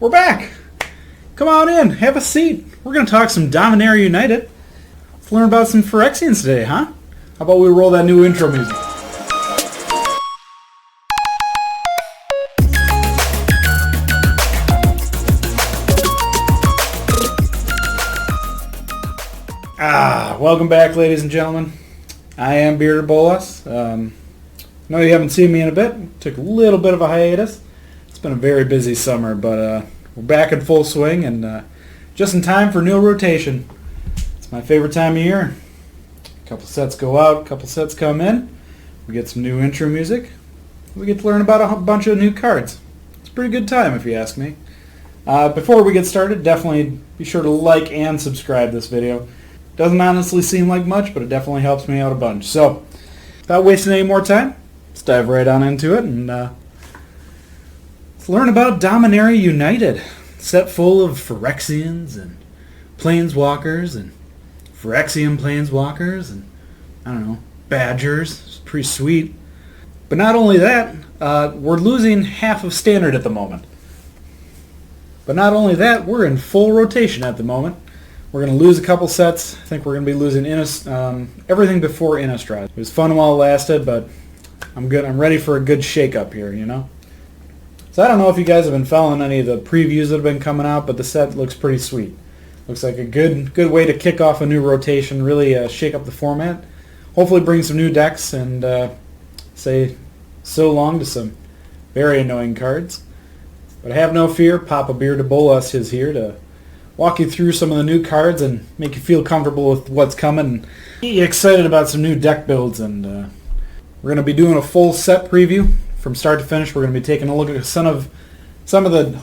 We're back! Come on in, have a seat. We're going to talk some Dominaria United. Let's learn about some Phyrexians today, huh? How about we roll that new intro music? Welcome back, ladies and gentlemen. I am Bearded Bolas. I know you haven't seen me in a bit. Took a little bit of a hiatus. It's been a very busy summer, but we're back in full swing and just in time for new rotation. It's my favorite time of year. A couple sets go out, a couple sets come in. We get some new intro music. We get to learn about a bunch of new cards. It's a pretty good time, if you ask me. Before we get started, definitely be sure to like and subscribe this video. Doesn't honestly seem like much, but it definitely helps me out a bunch. So, without wasting any more time, let's dive right on into it and let's learn about Dominaria United. Set full of Phyrexians and Planeswalkers and Phyrexian Planeswalkers and, I don't know, Badgers. It's pretty sweet. But not only that, we're losing half of Standard at the moment. But not only that, we're in full rotation at the moment. We're going to lose a couple sets. I think we're going to be losing everything before Innistrad. It was fun while it lasted, but I'm good. I'm ready for a good shakeup here, you know? So I don't know if you guys have been following any of the previews that have been coming out, but the set looks pretty sweet. Looks like a good way to kick off a new rotation, really shake up the format. Hopefully bring some new decks and say so long to some very annoying cards. But have no fear, Papa Bearded Bolas is here to walk you through some of the new cards and make you feel comfortable with what's coming and get you excited about some new deck builds. And we're going to be doing a full set preview from start to finish. We're going to be taking a look at some of the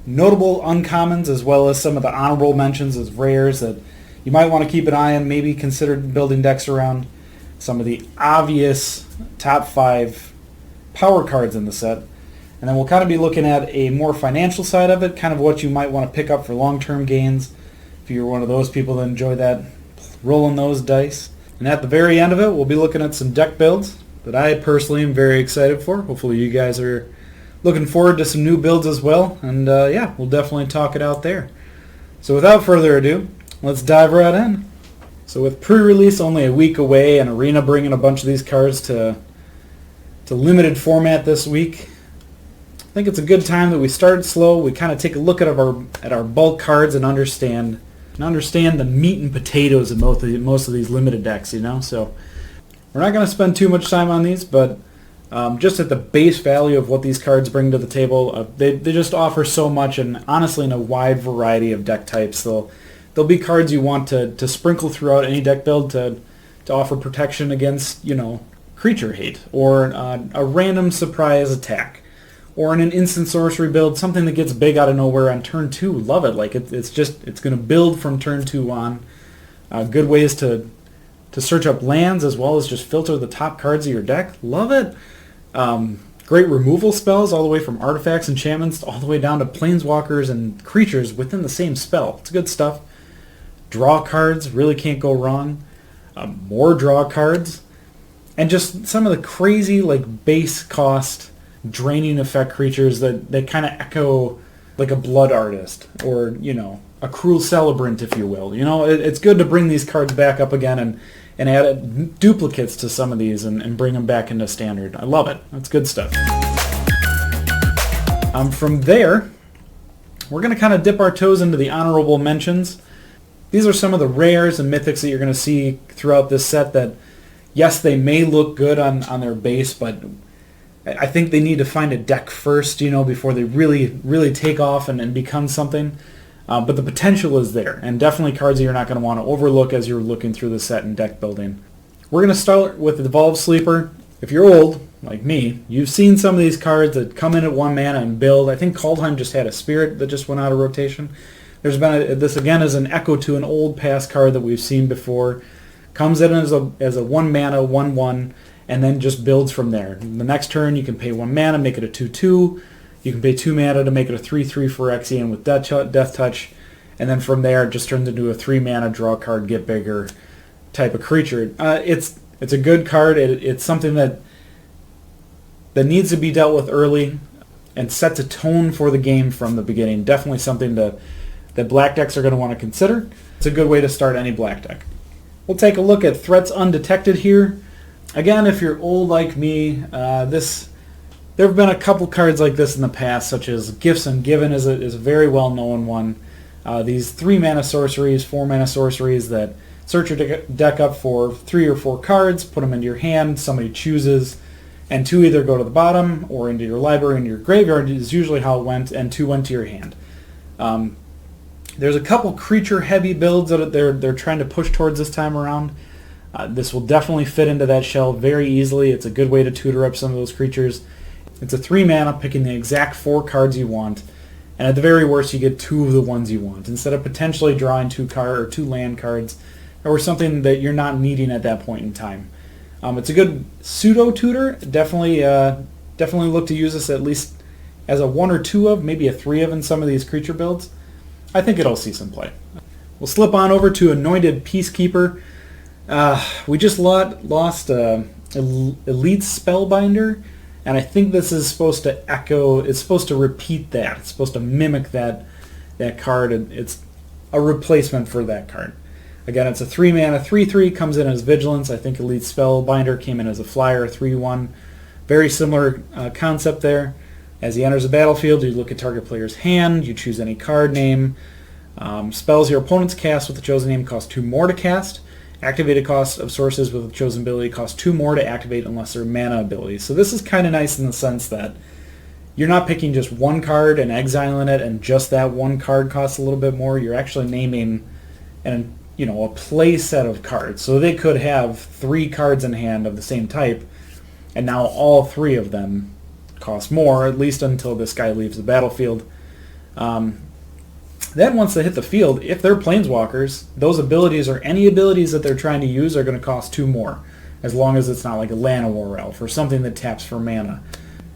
notable uncommons as well as some of the honorable mentions as rares that you might want to keep an eye on, maybe consider building decks around. Some of the obvious top 5 power cards in the set. And then we'll kind of be looking at a more financial side of it, kind of what you might want to pick up for long-term gains. If you're one of those people that enjoy that, rolling those dice. And at the very end of it, we'll be looking at some deck builds that I personally am very excited for. Hopefully you guys are looking forward to some new builds as well. And yeah, we'll definitely talk it out there. So without further ado, let's dive right in. So with pre-release only a week away and Arena bringing a bunch of these cards to limited format this week, I think it's a good time that we start slow. We kind of take a look at our bulk cards and understand the meat and potatoes of most of these limited decks, you know. So we're not going to spend too much time on these, but just at the base value of what these cards bring to the table, they just offer so much, and honestly in a wide variety of deck types. They'll be cards you want to sprinkle throughout any deck build to offer protection against, you know, creature hate or a random surprise attack. Or in an instant sorcery build, something that gets big out of nowhere on turn 2. Love it. Like it's going to build from turn 2 on. Good ways to search up lands as well as just filter the top cards of your deck. Love it. Great removal spells all the way from artifacts, enchantments, all the way down to planeswalkers and creatures within the same spell. It's good stuff. Draw cards, really can't go wrong. More draw cards. And just some of the crazy like base cost draining effect creatures that kind of echo like a blood artist or, you know, a cruel celebrant, if you will. You know, it's good to bring these cards back up again and add duplicates to some of these and bring them back into standard. I love it. That's good stuff. From there, we're going to kind of dip our toes into the honorable mentions. These are some of the rares and mythics that you're going to see throughout this set that, yes, they may look good on their base, but I think they need to find a deck first, you know, before they really take off and become something. But the potential is there, and definitely cards that you're not going to want to overlook as you're looking through the set and deck building. We're going to start with the Evolved Sleeper. If you're old, like me, you've seen some of these cards that come in at 1 mana and build. I think Kaldheim just had a Spirit that just went out of rotation. There's been this again is an echo to an old past card that we've seen before. Comes in as a 1 mana 1/1. And then just builds from there. The next turn, you can pay 1 mana, make it a 2/2. You can pay 2 mana to make it a 3/3 Phyrexian with Death Touch. And then from there, it just turns into a 3 mana draw card, get bigger type of creature. It's a good card. It's something that needs to be dealt with early. and sets a tone for the game from the beginning. Definitely something that black decks are going to want to consider. It's a good way to start any black deck. We'll take a look at Threats Undetected here. Again, if you're old like me, there have been a couple cards like this in the past, such as Gifts Ungiven is a very well-known one. These 3-mana sorceries, 4-mana sorceries that search your deck up for 3 or 4 cards, put them into your hand, somebody chooses, and 2 either go to the bottom or into your library, into your graveyard is usually how it went, and 2 went to your hand. There's a couple creature-heavy builds that they're trying to push towards this time around. This will definitely fit into that shell very easily. It's a good way to tutor up some of those creatures. It's a 3-mana, picking the exact 4 cards you want, and at the very worst you get 2 of the ones you want, instead of potentially drawing 2 land cards, or something that you're not needing at that point in time. It's a good pseudo-tutor. Definitely look to use this at least as a 1 or 2 of, maybe a 3 of in some of these creature builds. I think it'll see some play. We'll slip on over to Anointed Peacekeeper. We just lost Elite Spellbinder, and I think this is supposed to echo, it's supposed to repeat that. It's supposed to mimic that card. It's a replacement for that card. Again, it's a 3-mana, 3/3, comes in as Vigilance. I think Elite Spellbinder came in as a flyer, 3/1. Very similar concept there. As he enters the battlefield, you look at target player's hand, you choose any card name. Spells your opponents cast with the chosen name cost 2 more to cast. Activated cost of sources with the chosen ability costs 2 more to activate unless they're mana abilities. So this is kind of nice in the sense that you're not picking just one card and exiling it, and just that one card costs a little bit more. You're actually naming a play set of cards. So they could have 3 cards in hand of the same type, and now all 3 of them cost more, at least until this guy leaves the battlefield. Then once they hit the field, if they're Planeswalkers, those abilities or any abilities that they're trying to use are going to cost 2 more, as long as it's not like a Llanowar Elf or something that taps for mana.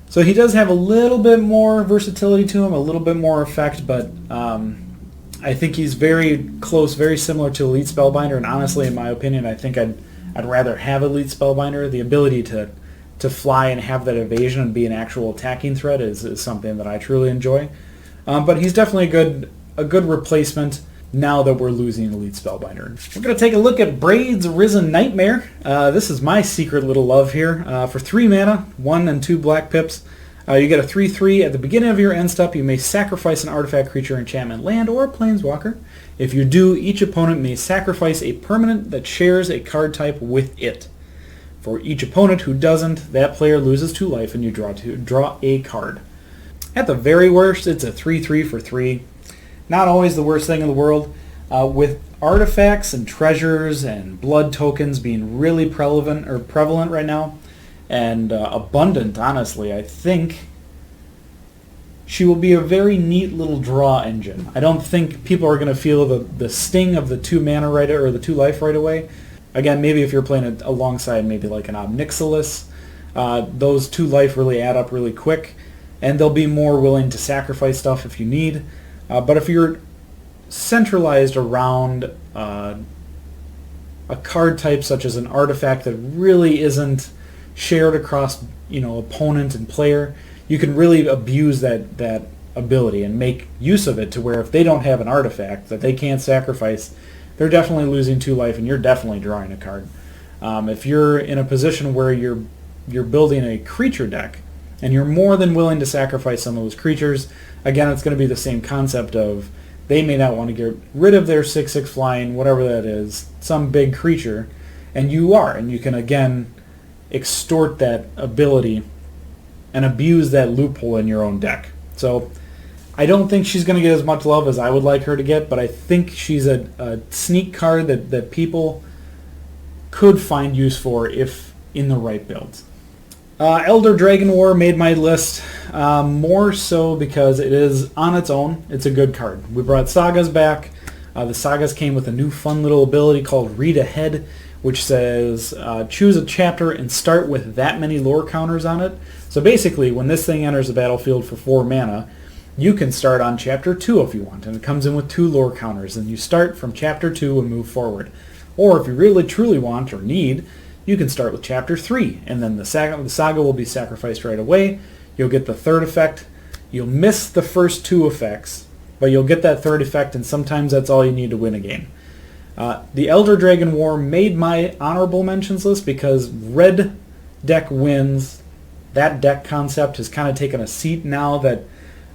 So he does have a little bit more versatility to him, a little bit more effect, but I think he's very close, very similar to Elite Spellbinder, and honestly, in my opinion, I think I'd rather have Elite Spellbinder. The ability to fly and have that evasion and be an actual attacking threat is something that I truly enjoy. But he's definitely a good replacement now that we're losing Elite Spellbinder. We're going to take a look at Braids Risen Nightmare. This is my secret little love here. For 3 mana, 1 and 2 black pips, you get a 3/3. At the beginning of your end step, you may sacrifice an artifact, creature, enchantment, land, or Planeswalker. If you do, each opponent may sacrifice a permanent that shares a card type with it. For each opponent who doesn't, that player loses 2 life and you draw a card. At the very worst, it's a 3/3 for 3. Not always the worst thing in the world. With artifacts and treasures and blood tokens being really prevalent right now, and abundant, honestly, I think she will be a very neat little draw engine. I don't think people are going to feel the sting of the 2 mana or the 2 life right away. Again, maybe if you're playing it alongside maybe like an Obnixilis, those 2 life really add up really quick, and they'll be more willing to sacrifice stuff if you need. But if you're centralized around a card type such as an artifact that really isn't shared across opponent and player, you can really abuse that ability and make use of it to where if they don't have an artifact that they can't sacrifice, they're definitely losing 2 life and you're definitely drawing a card. If you're in a position where you're building a creature deck and you're more than willing to sacrifice some of those creatures, again, it's going to be the same concept of they may not want to get rid of their 6/6 flying, whatever that is, some big creature, and you can again extort that ability and abuse that loophole in your own deck. So I don't think she's going to get as much love as I would like her to get, but I think she's a sneak card that people could find use for if in the right builds. Elder Dragon War made my list more so because it is on its own. It's a good card. We brought Sagas back. The Sagas came with a new fun little ability called Read Ahead, which says choose a chapter and start with that many lore counters on it. So basically, when this thing enters the battlefield for 4 mana, you can start on Chapter 2 if you want, and it comes in with 2 lore counters, and you start from Chapter 2 and move forward. Or if you really truly want or need, you can start with Chapter 3, and then the saga will be sacrificed right away. You'll get the 3rd effect You'll miss the first 2 effects, but you'll get that 3rd effect, and sometimes that's all you need to win a game. The Elder Dragon War made my honorable mentions list because red deck wins. That deck concept has kind of taken a seat now that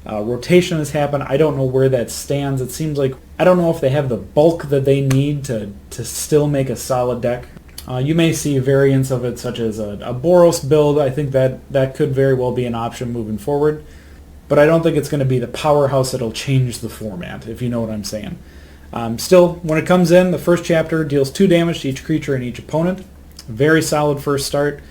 rotation has happened. I don't know where that stands. It seems like, I don't know if they have the bulk that they need to still make a solid deck. You may see variants of it, such as a Boros build. I think that could very well be an option moving forward. But I don't think it's going to be the powerhouse that'll change the format, if you know what I'm saying. Still, when it comes in, the first chapter deals 2 damage to each creature and each opponent. Very solid first start.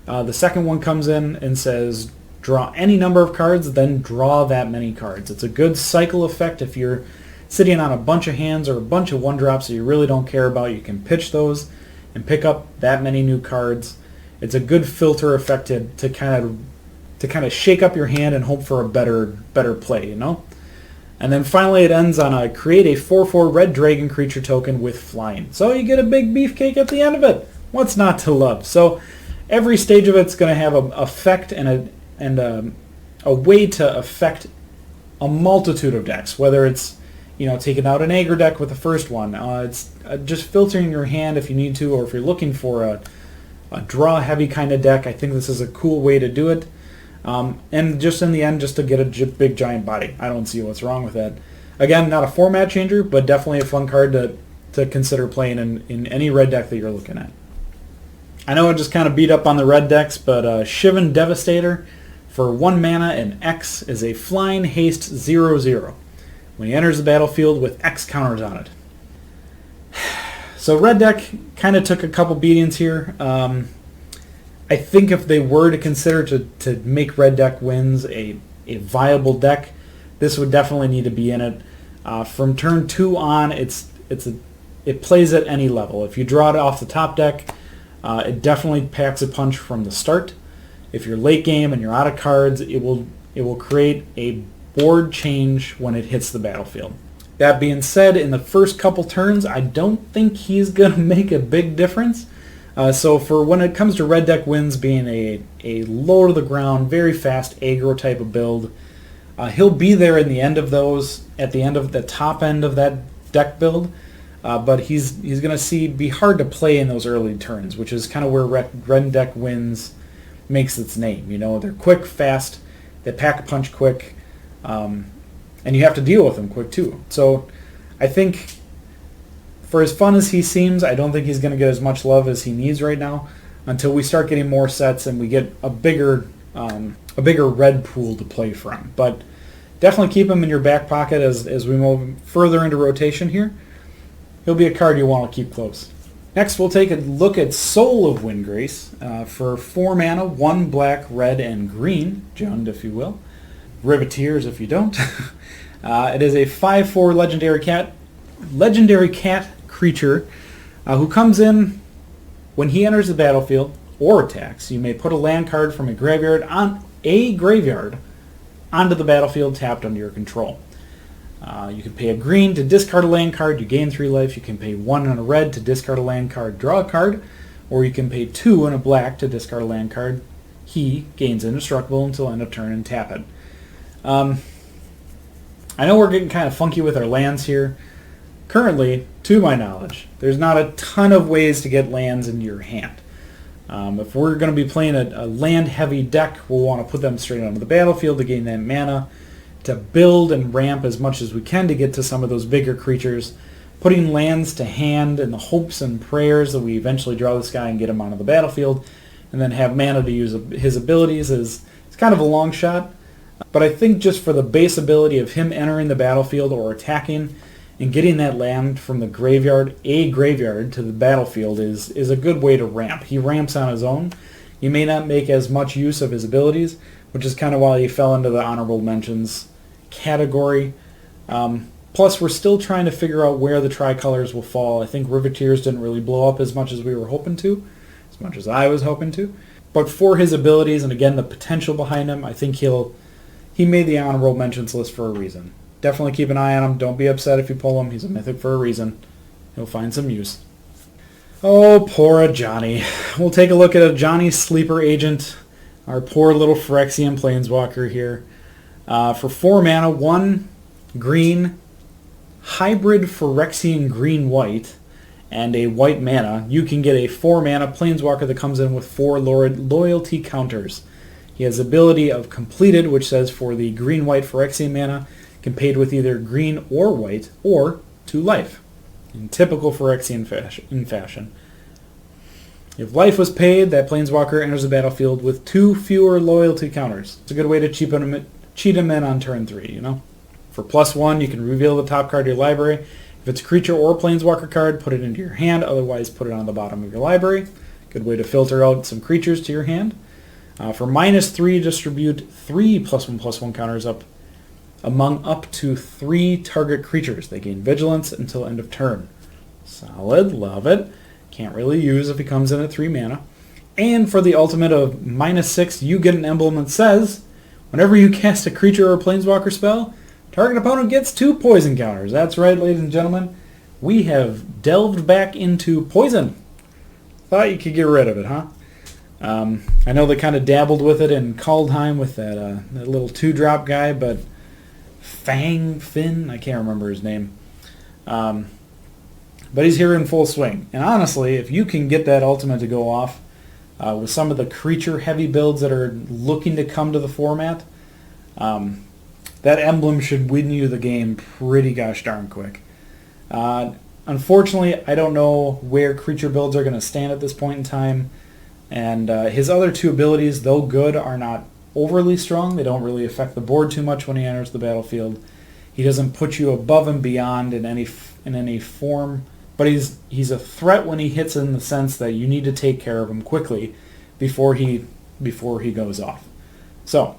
The second one comes in and says, draw any number of cards, then draw that many cards. It's a good cycle effect. If you're sitting on a bunch of hands or a bunch of 1-drops that you really don't care about, you can pitch those and pick up that many new cards. It's a good filter effect to kind of shake up your hand and hope for a better play, you know? And then finally it ends on a create a 4/4 red dragon creature token with flying. So you get a big beefcake at the end of it. What's not to love? So every stage of it's going to have an effect and a way to affect a multitude of decks, whether it's, you know, taking out an aggro deck with the first one. It's just filtering your hand if you need to, or if you're looking for a draw-heavy kind of deck. I think this is a cool way to do it. And just in the end, just to get a big giant body. I don't see what's wrong with that. Again, not a format changer, but definitely a fun card to consider playing in any red deck that you're looking at. I know I just kind of beat up on the red decks, but Shivan Devastator for 1 mana and X is a flying haste 0/0 when he enters the battlefield with X counters on it. So red deck kind of took a couple beatings here. I think if they were to consider to make red deck wins a viable deck, this would definitely need to be in it. From turn 2 on, it plays at any level. If you draw it off the top deck, it definitely packs a punch from the start. If you're late game and you're out of cards, it will create a board change when it hits the battlefield. That being said, in the first couple turns, I don't think he's going to make a big difference. So for when it comes to red deck wins being a low to the ground, very fast aggro type of build, he'll be there in the end of those, at the end of the top end of that deck build. But he's going to be hard to play in those early turns, which is kind of where red deck wins makes its name. You know, they're quick, fast, they pack a punch quick, and you have to deal with them quick too. So I think for as fun as he seems, I don't think he's going to get as much love as he needs right now until we start getting more sets and we get a bigger red pool to play from. But definitely keep him in your back pocket as we move further into rotation here. He'll be a card you want to keep close. Next, we'll take a look at Soul of Windgrace for 4 mana, 1 black, red, and green, Jund, if you will. Riveteers, if you don't. It is a 5/4 legendary cat creature who comes in when he enters the battlefield or attacks. You may put a land card from a graveyard onto the battlefield tapped under your control. You can pay a green to discard a land card, you gain 3 life. You can pay 1 and a red to discard a land card, draw a card, or you can pay 2 and a black to discard a land card. He gains indestructible until end of turn and tap it. I know we're getting kind of funky with our lands here. Currently, to my knowledge, there's not a ton of ways to get lands into your hand. If we're going to be playing a land-heavy deck, we'll want to put them straight onto the battlefield to gain that mana, to build and ramp as much as we can to get to some of those bigger creatures, putting lands to hand in the hopes and prayers that we eventually draw this guy and get him onto the battlefield, and then have mana to use his abilities is kind of a long shot. But I think just for the base ability of him entering the battlefield or attacking and getting that land from the graveyard to the battlefield is a good way to ramp. He ramps on his own. You may not make as much use of his abilities, which is kind of why he fell into the honorable mentions category. Plus, we're still trying to figure out where the tricolors will fall. I think Riveteers didn't really blow up as much as we were hoping to, as much as I was hoping to. But for his abilities and, again, the potential behind him, I think he made the honorable mentions list for a reason. Definitely keep an eye on him. Don't be upset if you pull him. He's a mythic for a reason. He'll find some use. Oh, poor Johnny. We'll take a look at a Johnny Sleeper Agent, our poor little Phyrexian Planeswalker here. For 4 mana, 1 green hybrid Phyrexian green-white and a white mana, you can get a 4 mana Planeswalker that comes in with 4 loyalty counters. He has the ability of Completed, which says for the green-white Phyrexian mana, can paid with either green or white, or 2 life, in typical Phyrexian fashion. If life was paid, that Planeswalker enters the battlefield with 2 fewer loyalty counters. It's a good way to cheat him in on turn 3, you know? For +1, you can reveal the top card of your library. If it's a creature or Planeswalker card, put it into your hand, otherwise put it on the bottom of your library. Good way to filter out some creatures to your hand. For -3, distribute 3 +1/+1 counters among up to 3 target creatures. They gain vigilance until end of turn. Solid, love it. Can't really use if he comes in at 3 mana. And for the ultimate of -6, you get an emblem that says, whenever you cast a creature or Planeswalker spell, target opponent gets 2 poison counters. That's right, ladies and gentlemen. We have delved back into poison. Thought you could get rid of it, huh? I know they kind of dabbled with it in Kaldheim with that little 2-drop guy, but Finn, I can't remember his name. But he's here in full swing. And honestly, if you can get that ultimate to go off with some of the creature-heavy builds that are looking to come to the format, that emblem should win you the game pretty gosh darn quick. Unfortunately, I don't know where creature builds are going to stand at this point in time. And his other 2 abilities, though good, are not overly strong. They don't really affect the board too much when he enters the battlefield. He doesn't put you above and beyond in any form. But he's a threat when he hits in the sense that you need to take care of him quickly before he goes off. So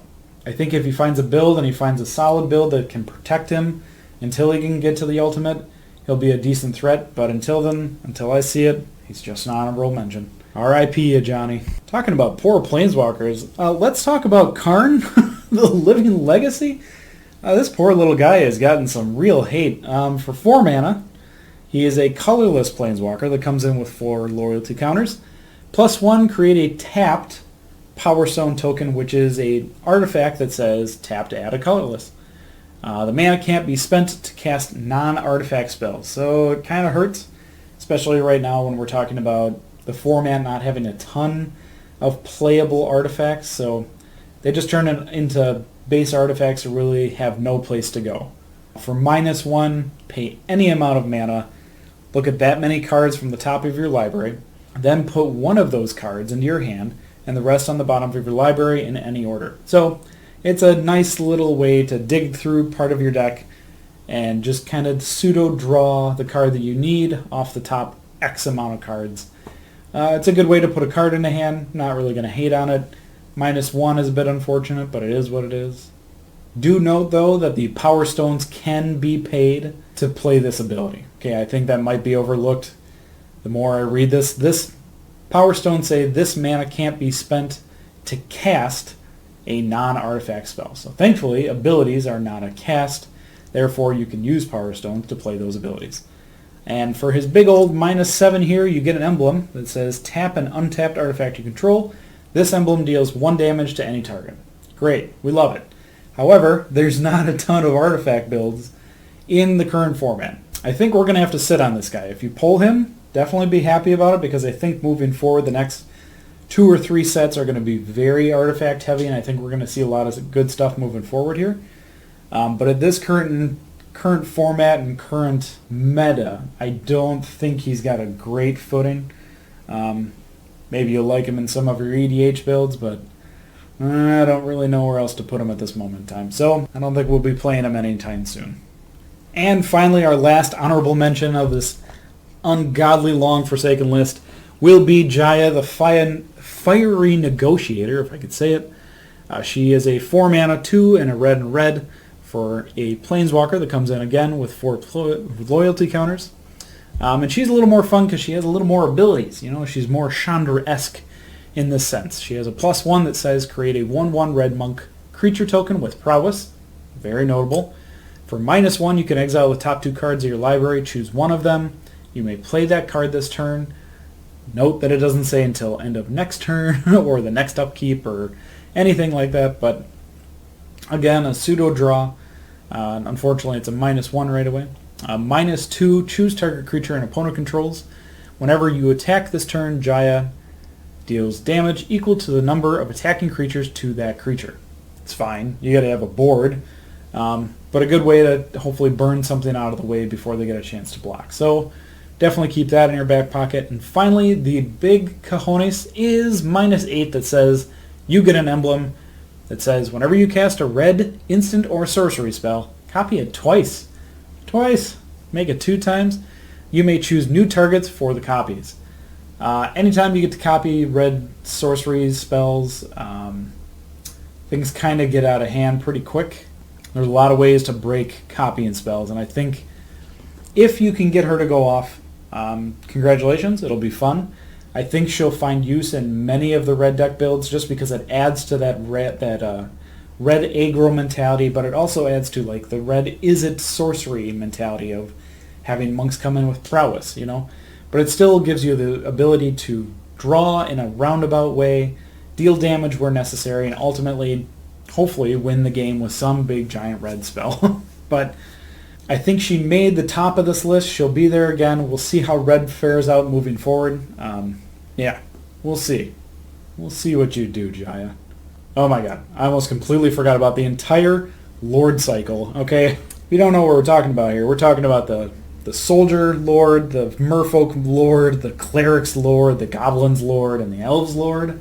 I think if he finds a build and he finds a solid build that can protect him until he can get to the ultimate, he'll be a decent threat. But until then, until I see it, he's just an honorable mention. R.I.P. you, Johnny. Talking about poor Planeswalkers, let's talk about Karn, the Living Legacy. This poor little guy has gotten some real hate. For 4 mana, he is a colorless Planeswalker that comes in with 4 loyalty counters. +1, create a tapped Power Stone token, which is an artifact that says tap to add a colorless. The mana can't be spent to cast non-artifact spells, so it kind of hurts, especially right now when we're talking about the format not having a ton of playable artifacts, so they just turn it into base artifacts that really have no place to go. For -1, pay any amount of mana, look at that many cards from the top of your library, then put 1 of those cards into your hand, and the rest on the bottom of your library in any order. So it's a nice little way to dig through part of your deck and just kind of pseudo-draw the card that you need off the top X amount of cards. It's a good way to put a card in the hand. Not really going to hate on it. -1 is a bit unfortunate, but it is what it is. Do note, though, that the Power Stones can be paid to play this ability. Okay, I think that might be overlooked. The more I read this Power Stones say this mana can't be spent to cast a non-artifact spell. So thankfully, abilities are not a cast. Therefore, you can use Power Stones to play those abilities. And for his big old -7 here, you get an emblem that says tap an untapped artifact you control. This emblem deals 1 damage to any target. Great, we love it. However, there's not a ton of artifact builds in the current format. I think we're going to have to sit on this guy. If you pull him, definitely be happy about it, because I think moving forward the next 2 or 3 sets are going to be very artifact heavy, and I think we're going to see a lot of good stuff moving forward here. But at this current format and current meta, I don't think he's got a great footing. Maybe you'll like him in some of your EDH builds, but I don't really know where else to put him at this moment in time. So I don't think we'll be playing him anytime soon. And finally, our last honorable mention of this ungodly long Forsaken list will be Jaya, the Fiery Negotiator, if I could say it. She is a 4 mana, 2 and a red for a Planeswalker that comes in again with 4 loyalty counters. And she's a little more fun because she has a little more abilities. You know, she's more Chandra-esque in this sense. She has a +1 that says create a 1/1 red monk creature token with prowess. Very notable. For -1, you can exile the top 2 cards of your library, choose 1 of them. You may play that card this turn. Note that it doesn't say until end of next turn or the next upkeep or anything like that, but Again, a pseudo draw. Unfortunately, it's a -1 right away. -2, choose target creature an opponent controls. Whenever you attack this turn, Jaya deals damage equal to the number of attacking creatures to that creature. It's fine. You got to have a board, but a good way to hopefully burn something out of the way before they get a chance to block. So definitely keep that in your back pocket. And finally, the big cojones is -8 that says you get an emblem that says whenever you cast a red instant or sorcery spell, copy it twice. Twice. Make it 2 times. You may choose new targets for the copies. Anytime you get to copy red sorcery spells, things kind of get out of hand pretty quick. There's a lot of ways to break copying spells, and I think if you can get her to go off, congratulations, it'll be fun. I think she'll find use in many of the red deck builds just because it adds to that red aggro mentality, but it also adds to like the red is it sorcery mentality of having monks come in with prowess, you know. But it still gives you the ability to draw in a roundabout way, deal damage where necessary, and ultimately, hopefully, win the game with some big giant red spell. But I think she made the top of this list. She'll be there again. We'll see how red fares out moving forward. Yeah, we'll see. We'll see what you do, Jaya. Oh my god, I almost completely forgot about the entire Lord cycle, okay? We don't know what we're talking about here. We're talking about the Soldier Lord, the Merfolk Lord, the Clerics Lord, the Goblins Lord, and the Elves Lord.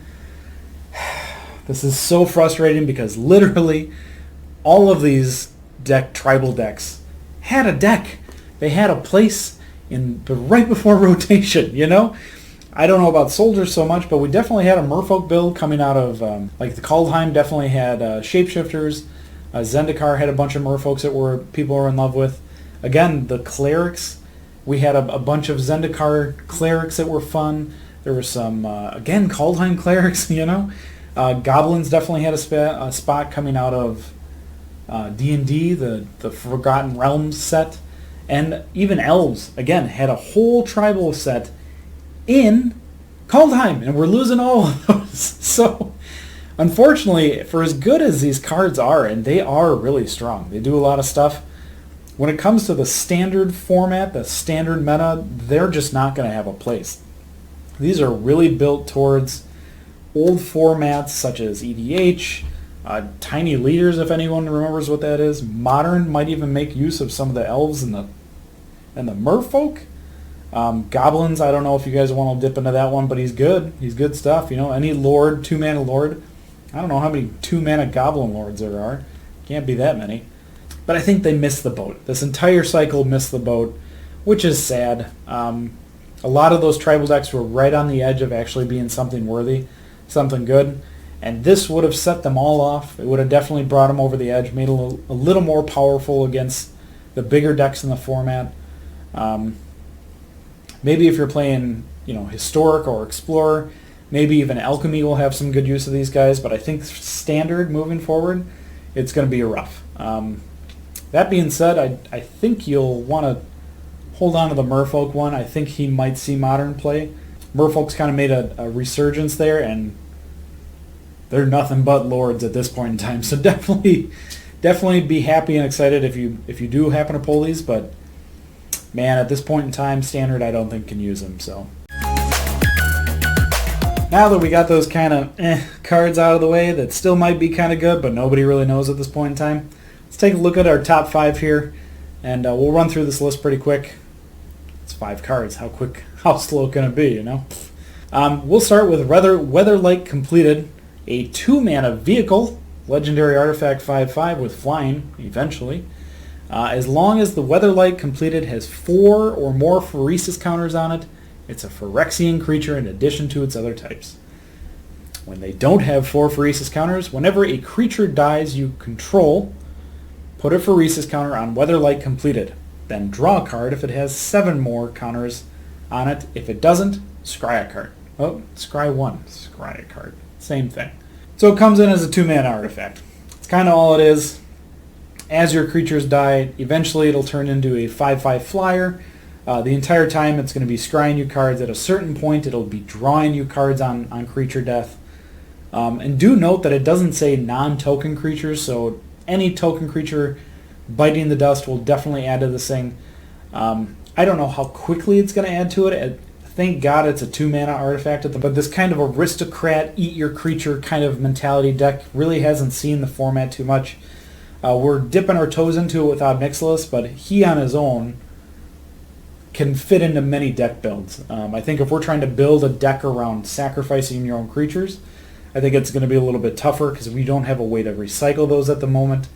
This is so frustrating because literally all of these tribal decks had a deck. They had a place right before rotation, you know? I don't know about soldiers so much, but we definitely had a Merfolk build coming out of, like the Kaldheim definitely had shapeshifters. Zendikar had a bunch of Merfolks that people were in love with. Again, the clerics, we had a bunch of Zendikar clerics that were fun. There were some, again, Kaldheim clerics, you know. Goblins definitely had a spot coming out of D&D, the Forgotten Realms set. And even elves, again, had a whole tribal set in Kaldheim, and we're losing all of those. So, unfortunately, for as good as these cards are, and they are really strong, they do a lot of stuff, when it comes to the standard format, the standard meta, they're just not going to have a place. These are really built towards old formats such as EDH, Tiny Leaders, if anyone remembers what that is. Modern might even make use of some of the elves and the merfolk. Goblins, I don't know if you guys want to dip into that one, but he's good. He's good stuff. You know, any lord, 2-mana lord. I don't know how many 2-mana goblin lords there are. Can't be that many. But I think they missed the boat. This entire cycle missed the boat, which is sad. A lot of those tribal decks were right on the edge of actually being something worthy, something good. And this would have set them all off. It would have definitely brought them over the edge, made it a little more powerful against the bigger decks in the format. Maybe if you're playing, you know, Historic or Explorer, maybe even Alchemy will have some good use of these guys, but I think Standard moving forward, it's going to be rough. That being said, I think you'll want to hold on to the Merfolk one. I think he might see Modern play. Merfolk's kind of made a resurgence there, and they're nothing but lords at this point in time. So definitely be happy and excited if you do happen to pull these, but man, at this point in time, Standard I don't think can use them. So now that we got those kind of cards out of the way that still might be kind of good, but nobody really knows at this point in time, let's take a look at our top 5 here, and we'll run through this list pretty quick. It's 5 cards. How slow can it be, you know? We'll start with Weatherlight Completed, a 2-mana vehicle, legendary artifact 5/5 with flying, eventually. As long as the Weatherlight Completed has 4 or more Phyrexians counters on it, it's a Phyrexian creature in addition to its other types. When they don't have 4 Phyrexians counters, whenever a creature dies you control, put a Phyrexians counter on Weatherlight Completed. Then draw a card if it has 7 more counters on it. If it doesn't, scry a card. Oh, scry 1. Scry a card. Same thing. So it comes in as a 2-mana artifact. It's kind of all it is. As your creatures die, eventually it'll turn into a 5/5 flyer. The entire time it's going to be scrying you cards. At a certain point it'll be drawing you cards on creature death. And do note that it doesn't say non-token creatures, so any token creature biting the dust will definitely add to this thing. I don't know how quickly it's going to add to it. Thank God it's a 2-mana artifact, but this kind of aristocrat, eat your creature kind of mentality deck really hasn't seen the format too much. We're dipping our toes into it without Nixilis, but he on his own can fit into many deck builds. I think if we're trying to build a deck around sacrificing your own creatures, I think it's going to be a little bit tougher because we don't have a way to recycle those at the moment.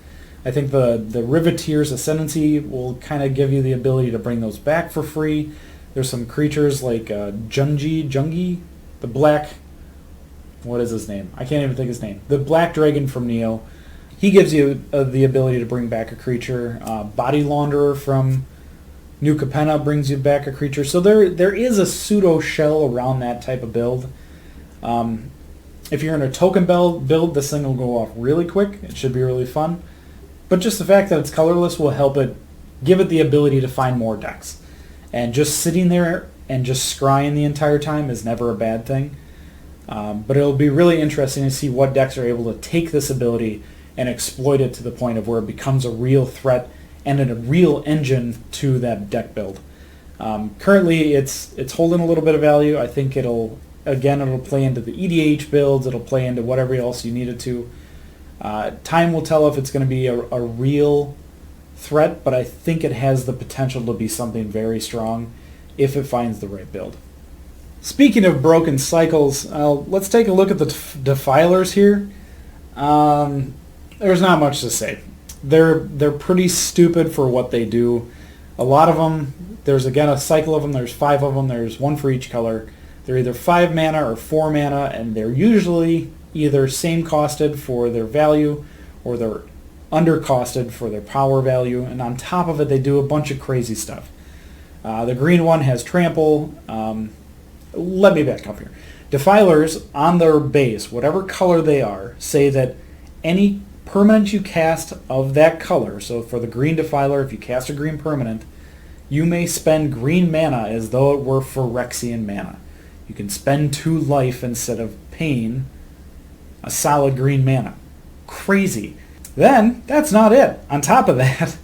I think the Riveteers Ascendancy will kind of give you the ability to bring those back for free. There's some creatures like Jungi, the black, what is his name? I can't even think his name. The black dragon from Neo. He gives you the ability to bring back a creature. Body Launderer from New Capenna brings you back a creature. So there is a pseudo shell around that type of build. If you're in a token build, this thing will go off really quick. It should be really fun. But just the fact that it's colorless will help it, give it the ability to find more decks. And just sitting there and just scrying the entire time is never a bad thing. But it'll be really interesting to see what decks are able to take this ability and exploit it to the point of where it becomes a real threat and a real engine to that deck build. Currently, it's holding a little bit of value. I think it'll play into the EDH builds. It'll play into whatever else you need it to. Time will tell if it's going to be a real threat, but I think it has the potential to be something very strong if it finds the right build. Speaking of broken cycles, let's take a look at the defilers here. There's not much to say. They're pretty stupid for what they do. A lot of them, there's again a cycle of them, there's 5 of them, there's 1 for each color. They're either 5 mana or 4 mana, and they're usually either same costed for their value or they're undercosted for their power value, and on top of it they do a bunch of crazy stuff. The green one has trample. Let me back up here. Defilers on their base, whatever color they are, say that any permanent you cast of that color, so for the green defiler, if you cast a green permanent, you may spend green mana as though it were Phyrexian mana. You can spend 2 life instead of paying a solid green mana. Crazy. Then, that's not it. On top of that,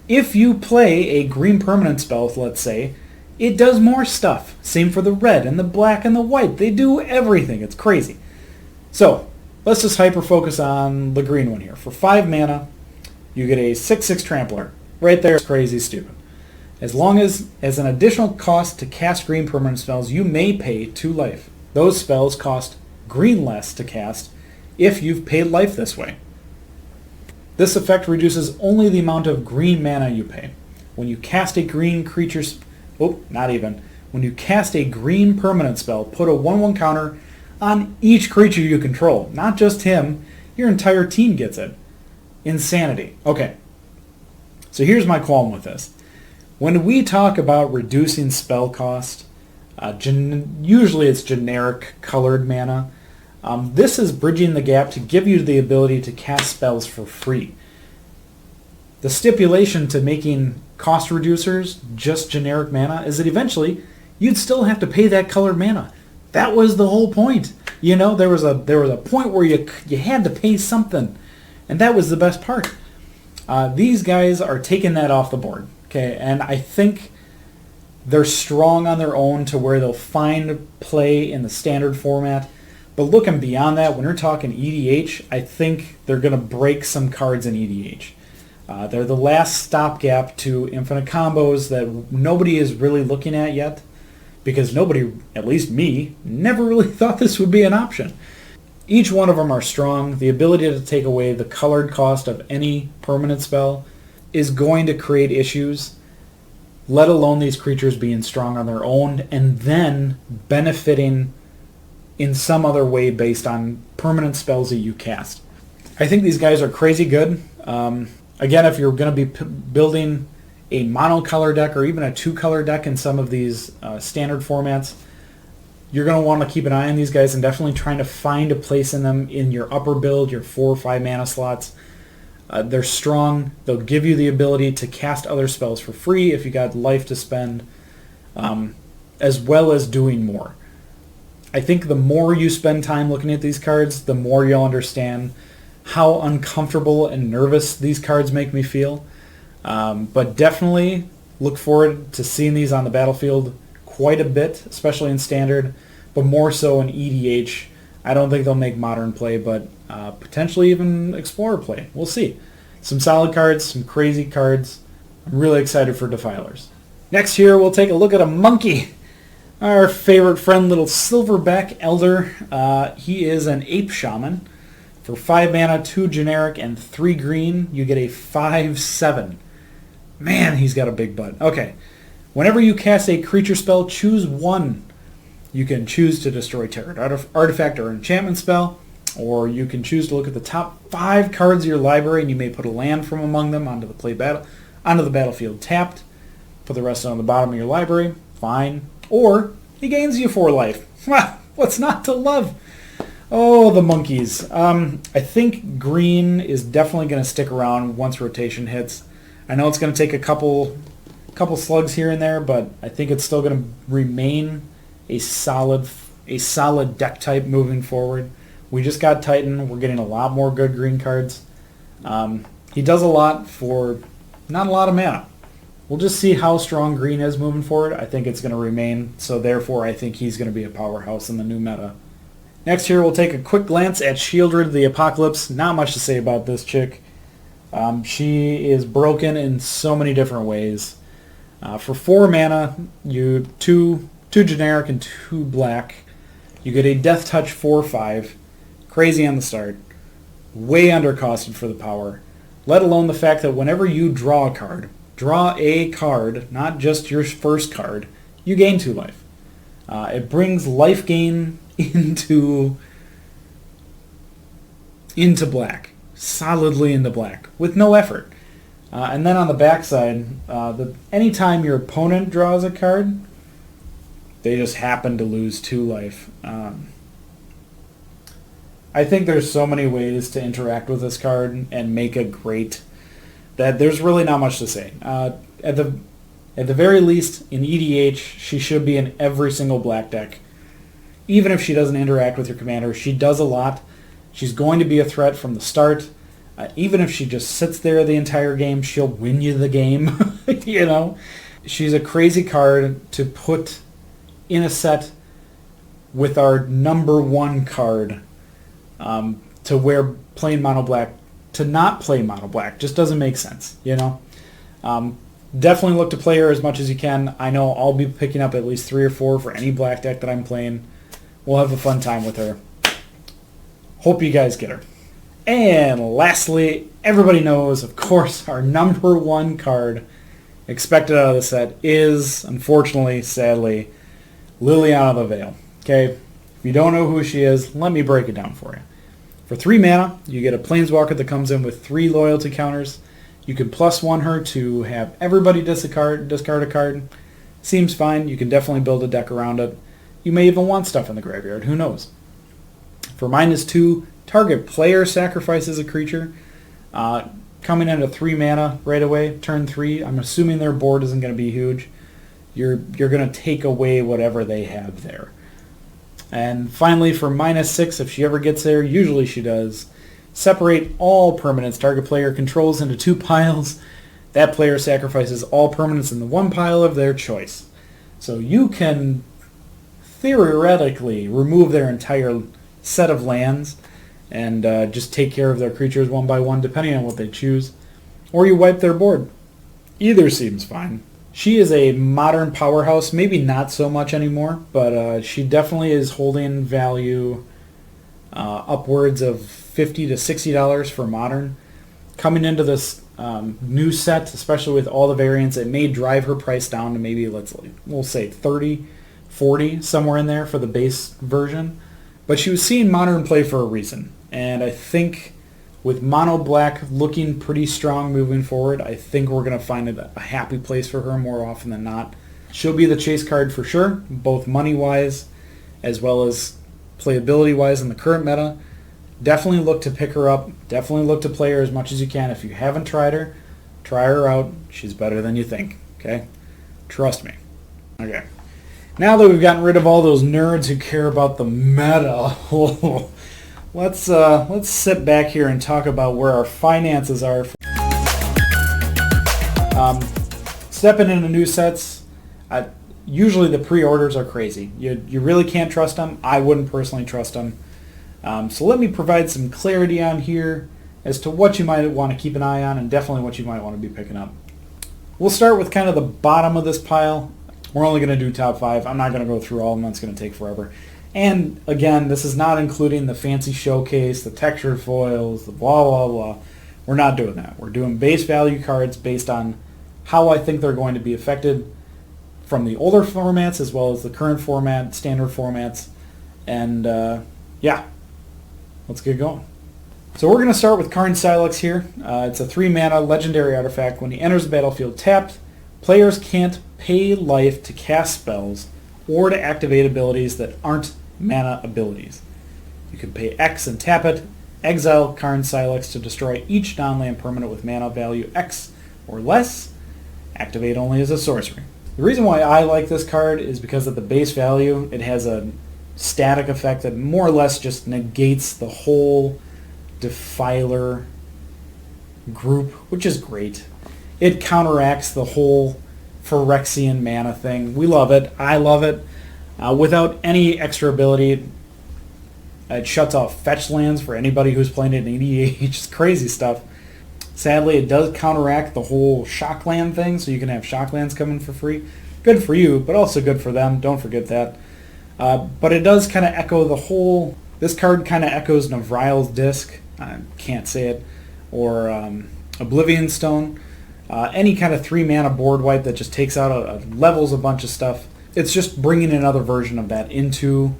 if you play a green permanent spell, let's say, it does more stuff. Same for the red and the black and the white. They do everything. It's crazy. So, let's just hyper-focus on the green one here. For 5 mana, you get a 6/6 Trampler. Right there, it's crazy stupid. As long as an additional cost to cast green permanent spells, you may pay 2 life. Those spells cost green less to cast if you've paid life this way. This effect reduces only the amount of green mana you pay. When you cast a green creature... When you cast a green permanent spell, put a 1/1 counter on each creature you control. Not just him, your entire team gets it. Insanity. Okay, so here's my qualm with this. When we talk about reducing spell cost, usually it's generic colored mana. This is bridging the gap to give you the ability to cast spells for free. The stipulation to making cost reducers just generic mana is that eventually you'd still have to pay that colored mana. That was the whole point. You know, there was a point where you had to pay something, and that was the best part. These guys are taking that off the board. Okay, and I think they're strong on their own to where they'll find play in the standard format. But looking beyond that, when you're talking EDH, I think they're going to break some cards in EDH. They're the last stopgap to infinite combos that nobody is really looking at yet, because nobody, at least me, never really thought this would be an option. Each one of them are strong. The ability to take away the colored cost of any permanent spell is going to create issues, let alone these creatures being strong on their own and then benefiting in some other way based on permanent spells that you cast. I think these guys are crazy good. Again, if you're going to be building a monocolor deck or even a 2-color deck in some of these standard formats, you're going to want to keep an eye on these guys and definitely trying to find a place in them in your upper build, your 4 or 5 mana slots. They're strong. They'll give you the ability to cast other spells for free if you got life to spend, as well as doing more. I think the more you spend time looking at these cards, the more you'll understand how uncomfortable and nervous these cards make me feel. But definitely look forward to seeing these on the battlefield quite a bit, especially in Standard, but more so in EDH. I don't think they'll make Modern play, but potentially even Explorer play. We'll see. Some solid cards, some crazy cards. I'm really excited for Defilers. Next here, we'll take a look at a monkey. Our favorite friend, little Silverback Elder. He is an Ape Shaman. For 5 mana, 2 generic, and 3 green, you get a 5/7. Man, he's got a big butt. Okay. Whenever you cast a creature spell, choose one. You can choose to destroy target artifact or enchantment spell, or you can choose to look at the top 5 cards of your library, and you may put a land from among them onto the battlefield tapped. Put the rest on the bottom of your library. Fine. Or he gains you 4 life. What's not to love? Oh, the monkeys. I think green is definitely going to stick around once rotation hits. I know it's going to take a couple slugs here and there, but I think it's still going to remain a solid deck type moving forward. We just got Titan. We're getting a lot more good green cards. He does a lot for not a lot of mana. We'll just see how strong green is moving forward. I think it's going to remain, so therefore I think he's going to be a powerhouse in the new meta. Next here, we'll take a quick glance at Shieldred the Apocalypse. Not much to say about this chick. She is broken in so many different ways. For 4 mana, you two generic and 2 black. You get a Death Touch 4/5. Crazy on the start. Way undercosted for the power. Let alone the fact that whenever you draw a card, not just your first card, you gain 2 life. It brings life gain into black. Solidly into black. With no effort. And then on the backside, anytime your opponent draws a card, they just happen to lose 2 life. I think there's so many ways to interact with this card and make it great that there's really not much to say. At the very least, in EDH, she should be in every single black deck. Even if she doesn't interact with your commander, she does a lot. She's going to be a threat from the start. Even if she just sits there the entire game, she'll win you the game. You know? She's a crazy card to put in a set with our number 1 card to where playing mono black, to not play mono black just doesn't make sense, you know? Definitely look to play her as much as you can. I know I'll be picking up at least 3 or 4 for any black deck that I'm playing. We'll have a fun time with her. Hope you guys get her. And lastly, everybody knows, of course, our number 1 card expected out of the set is, unfortunately, sadly, Lilia The Veil. Okay? If you don't know who she is, let me break it down for you. For 3 mana, you get a Planeswalker that comes in with 3 loyalty counters. You can +1 her to have everybody discard a card. Seems fine. You can definitely build a deck around it. You may even want stuff in the graveyard. Who knows? For -2, target player sacrifices a creature. Coming into 3 mana right away, turn 3. I'm assuming their board isn't going to be huge. You're going to take away whatever they have there. And finally, for -6, if she ever gets there, usually she does, separate all permanents target player controls into 2 piles. That player sacrifices all permanents in the 1 pile of their choice. So you can theoretically remove their entire set of lands and just take care of their creatures 1 by 1, depending on what they choose. Or you wipe their board. Either seems fine. She is a modern powerhouse, maybe not so much anymore, but she definitely is holding value upwards of $50 to $60 for modern. Coming into this new set, especially with all the variants, it may drive her price down to maybe, we'll say 30, 40, somewhere in there for the base version. But she was seeing modern play for a reason, and I think with mono black looking pretty strong moving forward, I think we're going to find a happy place for her more often than not. She'll be the chase card for sure, both money-wise as well as playability-wise in the current meta. Definitely look to pick her up. Definitely look to play her as much as you can. If you haven't tried her, try her out. She's better than you think, okay? Trust me. Okay. Now that we've gotten rid of all those nerds who care about the meta, let's sit back here and talk about where our finances are. Stepping into new sets, usually the pre-orders are crazy. You really can't trust them. I wouldn't personally trust them. So let me provide some clarity on here as to what you might want to keep an eye on and definitely what you might want to be picking up. We'll start with kind of the bottom of this pile. We're only going to do top 5. I'm not going to go through all of them. It's going to take forever. And again, this is not including the fancy showcase, the textured foils, the blah, blah, blah. We're not doing that. We're doing base value cards based on how I think they're going to be affected from the older formats as well as the current format, standard formats. And yeah, let's get going. So we're going to start with Karn Stylux here. It's a 3-mana legendary artifact. When he enters the battlefield tapped, players can't pay life to cast spells or to activate abilities that aren't mana abilities. You can pay X and tap it, exile Karn Stylux to destroy each non-land permanent with mana value X or less, activate only as a sorcery. The reason why I like this card is because at the base value, it has a static effect that more or less just negates the whole defiler group, which is great. It counteracts the whole Phyrexian mana thing. We love it. I love it. Without any extra ability, it shuts off fetch lands for anybody who's playing it in EDH. It's crazy stuff. Sadly, it does counteract the whole shock land thing, so you can have shock lands coming for free. Good for you, but also good for them. Don't forget that. But it does kind of echo the whole... This card kind of echoes Navriel's Disc. I can't say it. Or Oblivion Stone. Any kind of 3-mana board wipe that just takes out levels a bunch of stuff. It's just bringing another version of that into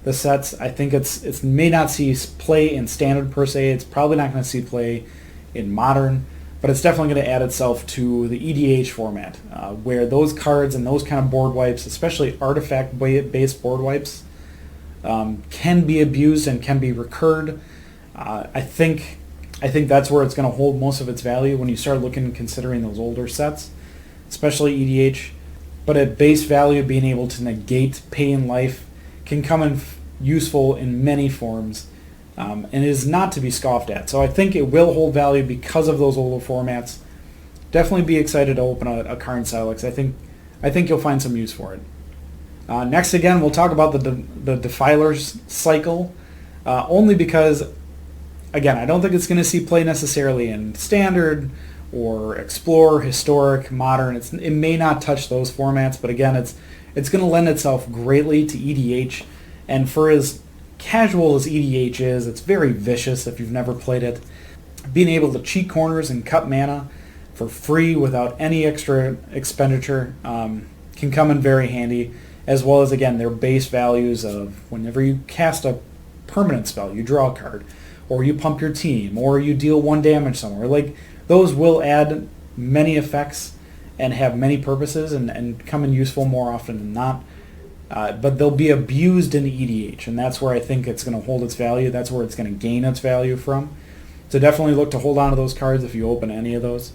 the sets. I think it may not see play in Standard per se. It's probably not going to see play in Modern, but it's definitely going to add itself to the EDH format, where those cards and those kind of board wipes, especially artifact-based board wipes, can be abused and can be recurred. I think that's where it's going to hold most of its value when you start looking and considering those older sets, especially EDH. But at base value, being able to negate pay in life can come in useful in many forms, and is not to be scoffed at. So I think it will hold value because of those older formats. Definitely be excited to open a Karn Stylux. I think you'll find some use for it. Next, again, we'll talk about the defilers cycle, only because, again, I don't think it's going to see play necessarily in Standard or Explorer, Historic, Modern. It may not touch those formats, but again, it's going to lend itself greatly to EDH. And for as casual as EDH is, it's very vicious if you've never played it. Being able to cheat corners and cut mana for free without any extra expenditure can come in very handy, as well as, again, their base values of whenever you cast a permanent spell, you draw a card, or you pump your team, or you deal 1 damage somewhere. Like, those will add many effects and have many purposes and come in useful more often than not. But they'll be abused in EDH, and that's where I think it's going to hold its value. That's where it's going to gain its value from. So definitely look to hold on to those cards if you open any of those.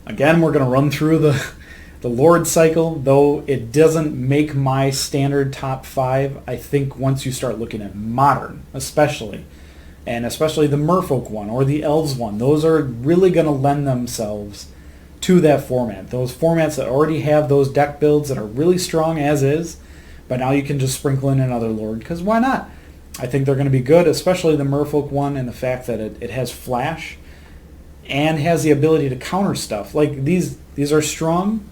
Again, we're going to run through the Lord cycle, though it doesn't make my standard top 5. I think once you start looking at Modern, especially, and especially the Merfolk one or the Elves one, those are really going to lend themselves to that format. Those formats that already have those deck builds that are really strong as is, but now you can just sprinkle in another Lord, because why not? I think they're going to be good, especially the Merfolk one, and the fact that it has Flash and has the ability to counter stuff. Like, these are strong,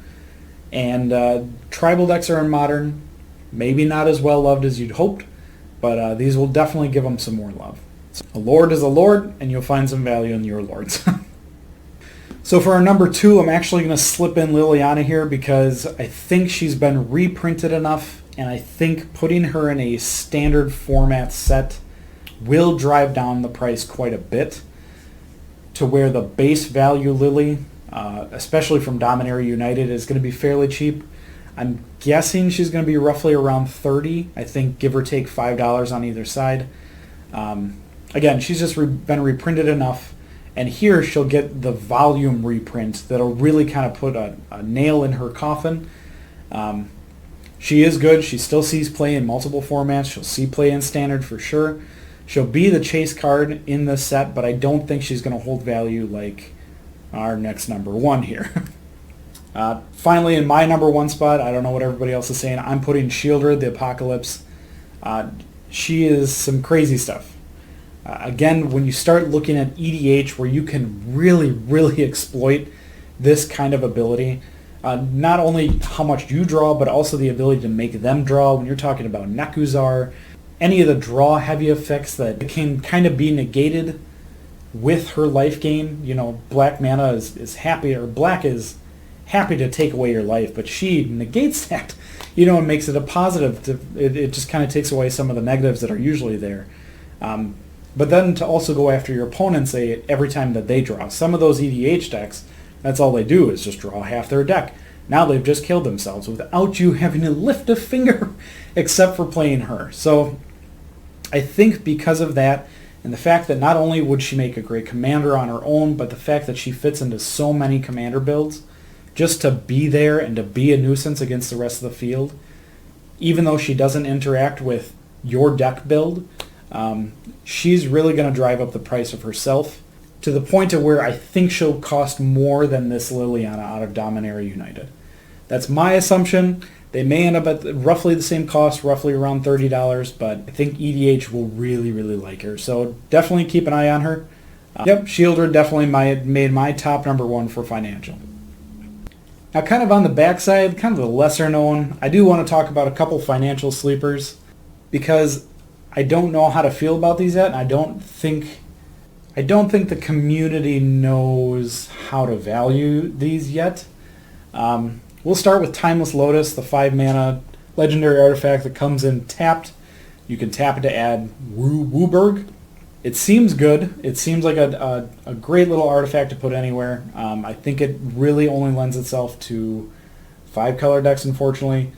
and tribal decks are in Modern. Maybe not as well loved as you'd hoped, but these will definitely give them some more love. So a Lord is a Lord, and you'll find some value in your Lords. So for our number 2, I'm actually going to slip in Liliana here because I think she's been reprinted enough, and I think putting her in a standard format set will drive down the price quite a bit to where the base value Lily, especially from Dominaria United, is going to be fairly cheap. I'm guessing she's going to be roughly around $30. I think give or take $5 on either side. Again, she's just been reprinted enough, and here she'll get the volume reprint that'll really kind of put a nail in her coffin. She is good. She still sees play in multiple formats. She'll see play in Standard for sure. She'll be the chase card in this set, but I don't think she's going to hold value like our next number 1 here. Finally, in my number 1 spot, I don't know what everybody else is saying, I'm putting Shielder the Apocalypse. She is some crazy stuff. Again, when you start looking at EDH where you can really, really exploit this kind of ability, not only how much you draw, but also the ability to make them draw. When you're talking about Nekuzar, any of the draw heavy effects that can kind of be negated with her life gain. You know, black mana is happy, or black is happy to take away your life, but she negates that, you know, and makes it a positive. It just kind of takes away some of the negatives that are usually there. But then to also go after your opponents every time that they draw. Some of those EDH decks, that's all they do is just draw half their deck. Now they've just killed themselves without you having to lift a finger except for playing her. So I think because of that, and the fact that not only would she make a great commander on her own, but the fact that she fits into so many commander builds, just to be there and to be a nuisance against the rest of the field, even though she doesn't interact with your deck build, she's really going to drive up the price of herself to the point of where I think she'll cost more than this Liliana out of Dominaria United. That's my assumption. They may end up at roughly the same cost, roughly around $30, but I think EDH will really, really like her. So definitely keep an eye on her. Yep, Shielder definitely made my top number 1 for financial. Now kind of on the backside, kind of the lesser known, I do want to talk about a couple financial sleepers because I don't know how to feel about these yet, and I don't think the community knows how to value these yet. We'll start with Timeless Lotus, the 5-mana legendary artifact that comes in tapped. You can tap it to add Wooburg. It seems good. It seems like a great little artifact to put anywhere. I think it really only lends itself to 5-color decks, unfortunately,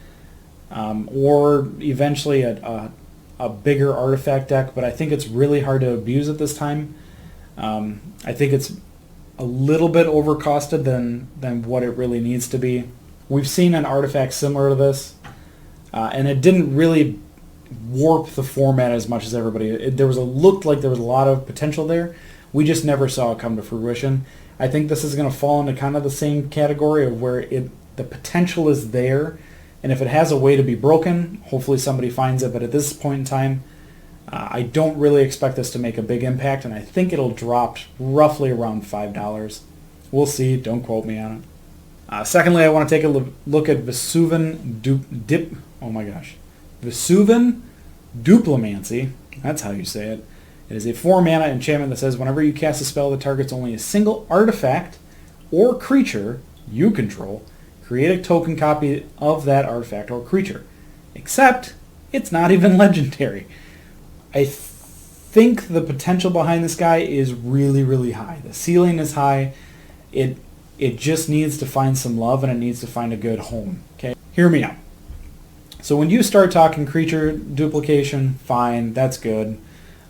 or eventually a bigger artifact deck, but I think it's really hard to abuse at this time. I think it's a little bit overcosted than what it really needs to be. We've seen an artifact similar to this, and it didn't really warp the format as much as everybody. Looked like there was a lot of potential there. We just never saw it come to fruition. I think this is going to fall into kind of the same category of where the potential is there, and if it has a way to be broken, hopefully somebody finds it. But at this point in time, I don't really expect this to make a big impact, and I think it'll drop roughly around $5. We'll see. Don't quote me on it. Secondly, I want to take a look at Vesuvin Duplication. That's how you say it. It is a 4-mana enchantment that says whenever you cast a spell that targets only a single artifact or creature you control, create a token copy of that artifact or creature. Except, it's not even legendary. I think the potential behind this guy is really, really high. The ceiling is high. It just needs to find some love, and it needs to find a good home. Okay, hear me out. So when you start talking creature duplication, fine, that's good.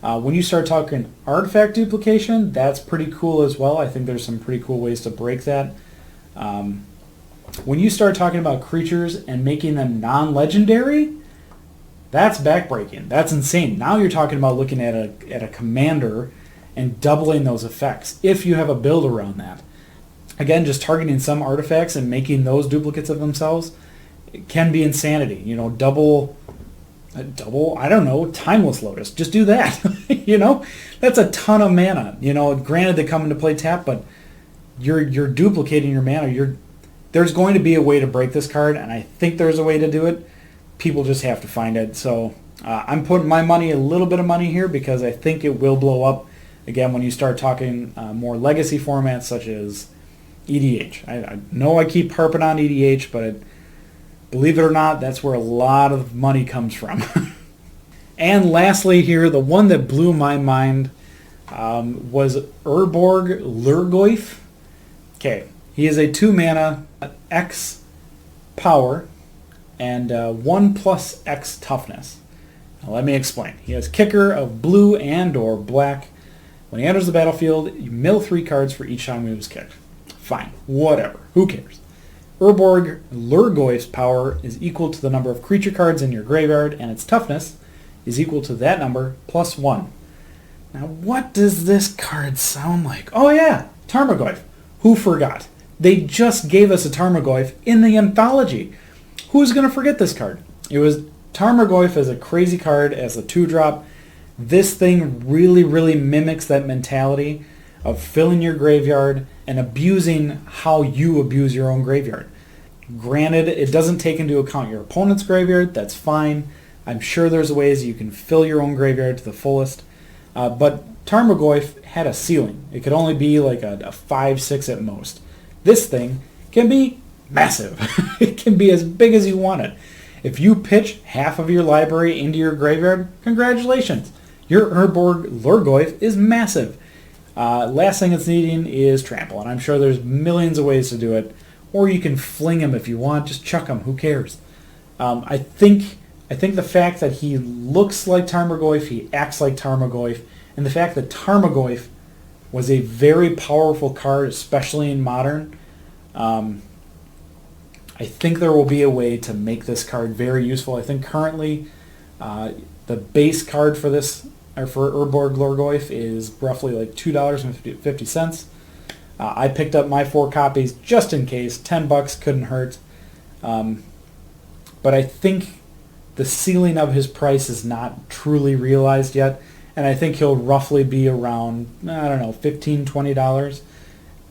When you start talking artifact duplication, that's pretty cool as well. I think there's some pretty cool ways to break that. When you start talking about creatures and making them non-legendary, that's backbreaking. That's insane. Now you're talking about looking at a commander and doubling those effects if you have a build around that. Again, just targeting some artifacts and making those duplicates of themselves, it can be insanity. You know, double, I don't know, Timeless Lotus. Just do that. You know, that's a ton of mana. You know, granted they come into play tap, but you're duplicating your mana. There's going to be a way to break this card, and I think there's a way to do it. People just have to find it. So I'm putting my money, a little bit of money here, because I think it will blow up. Again, when you start talking more legacy formats such as EDH. I know I keep harping on EDH, but believe it or not, that's where a lot of money comes from. And lastly here, the one that blew my mind was Urborglurgoy. Okay, he is a 2-mana X power and 1+X toughness. Now let me explain. He has kicker of blue and or black. When he enters the battlefield, you mill 3 cards for each time he was kicked. Fine, whatever, who cares? Urborglurgoy's power is equal to the number of creature cards in your graveyard, and its toughness is equal to that number plus 1. Now, what does this card sound like? Oh yeah, Tarmogoyf. Who forgot? They just gave us a Tarmogoyf in the anthology. Who's going to forget this card? It was Tarmogoyf as a crazy card, as a 2-drop. This thing really, really mimics that mentality of filling your graveyard and abusing how you abuse your own graveyard. Granted, it doesn't take into account your opponent's graveyard. That's fine. I'm sure there's ways you can fill your own graveyard to the fullest. But Tarmogoyf had a ceiling. It could only be like a 5-6 at most. This thing can be massive. It can be as big as you want it. If you pitch half of your library into your graveyard, congratulations. Your Urborglurgoy is massive. Last thing it's needing is trample, and I'm sure there's millions of ways to do it. Or you can fling him if you want. Just chuck him. Who cares? I think the fact that he looks like Tarmogoyf, he acts like Tarmogoyf, and the fact that Tarmogoyf was a very powerful card, especially in Modern, I think there will be a way to make this card very useful. I think currently the base card for this, or for Urborglurgoy, is roughly like $2.50. I picked up my 4 copies just in case. $10 couldn't hurt. But I think the ceiling of his price is not truly realized yet, and I think he'll roughly be around, I don't know, $15, $20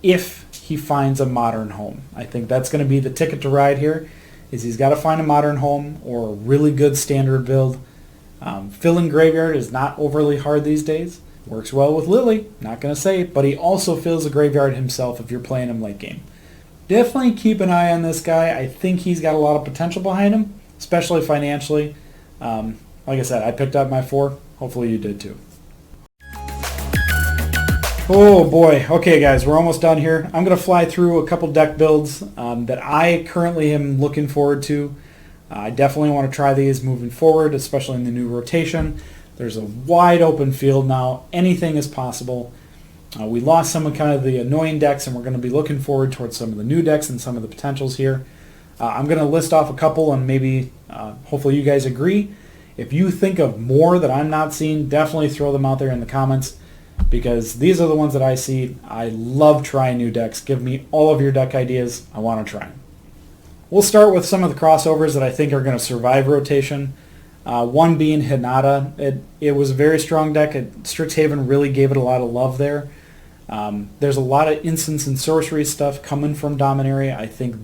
if he finds a modern home. I think that's going to be the ticket to ride here, is he's got to find a modern home or a really good standard build. Filling graveyard is not overly hard these days. Works well with Lily, not going to say, but he also fills the graveyard himself if you're playing him late game. Definitely keep an eye on this guy. I think he's got a lot of potential behind him, especially financially. Like I said, I picked up my 4. Hopefully you did too. Oh boy. Okay guys, we're almost done here. I'm going to fly through a couple deck builds that I currently am looking forward to. I definitely want to try these moving forward, especially in the new rotation. There's a wide open field now. Anything is possible. We lost some of kind of the annoying decks, and we're going to be looking forward towards some of the new decks and some of the potentials here. I'm going to list off a couple, and maybe hopefully you guys agree. If you think of more that I'm not seeing, definitely throw them out there in the comments, because these are the ones that I see. I love trying new decks. Give me all of your deck ideas. I want to try them. We'll start with some of the crossovers that I think are going to survive rotation. One being Hinata. It was a very strong deck. Strixhaven really gave it a lot of love there. There's a lot of instance and sorcery stuff coming from Dominaria. I think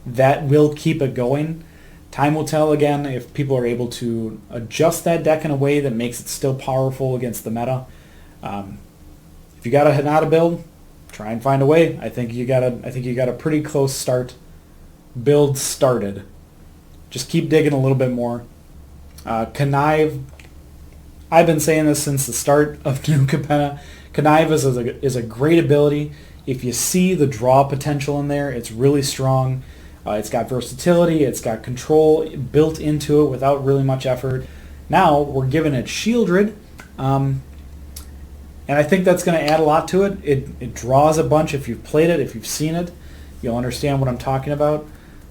that will keep it going. Time will tell again if people are able to adjust that deck in a way that makes it still powerful against the meta. If you got a Hinata build, try and find a way. I think you got a pretty close build started. Just keep digging a little bit more. Connive, I've been saying this since the start of New Capenna. Connive is a great ability. If you see the draw potential in there, it's really strong. It's got versatility. It's got control built into it without really much effort. Now we're giving it Shieldred, and I think that's going to add a lot to it. It draws a bunch. If you've played it, if you've seen it, you'll understand what I'm talking about.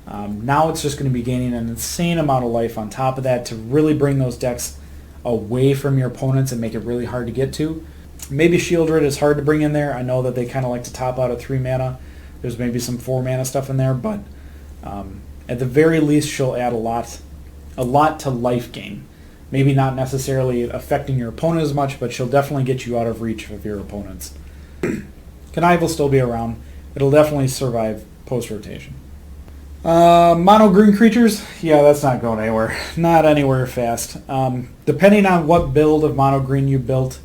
Now it's just going to be gaining an insane amount of life on top of that to really bring those decks away from your opponents and make it really hard to get to. Maybe Shieldred is hard to bring in there. I know that they kind of like to top out at 3 mana. There's maybe some 4 mana stuff in there, but at the very least she'll add a lot to life gain. Maybe not necessarily affecting your opponent as much, but she'll definitely get you out of reach of your opponents. Connive will still be around. It'll definitely survive post-rotation. Mono green creatures, yeah, that's not going anywhere. Not anywhere fast. Depending on what build of mono green you built,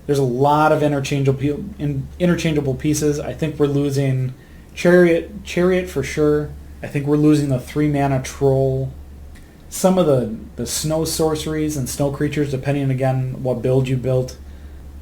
there's a lot of interchangeable pieces. I think we're losing Chariot for sure. I think we're losing the 3 mana Troll. Some of the snow sorceries and snow creatures, depending again what build you built.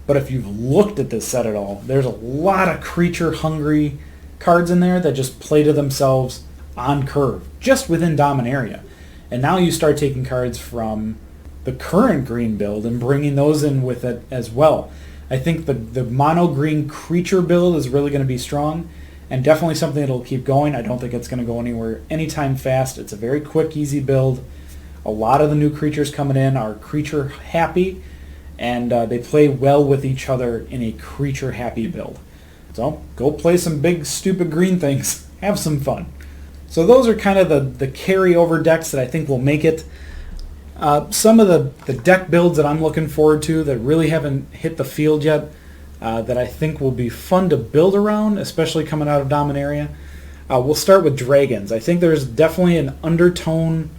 But if you've looked at this set at all, there's a lot of creature hungry cards in there that just play to themselves on curve, just within Dominaria. And now you start taking cards from the current green build and bringing those in with it as well. I think the mono green creature build is really going to be strong, and definitely something that'll keep going. I don't think it's going to go anywhere anytime fast. It's a very quick, easy build. A lot of the new creatures coming in are creature happy, and they play well with each other in a creature-happy build. So go play some big, stupid green things. Have some fun. So those are kind of the carryover decks that I think will make it. Some of the deck builds that I'm looking forward to that really haven't hit the field yet, that I think will be fun to build around, especially coming out of Dominaria. We'll start with dragons. I think there's definitely an undertone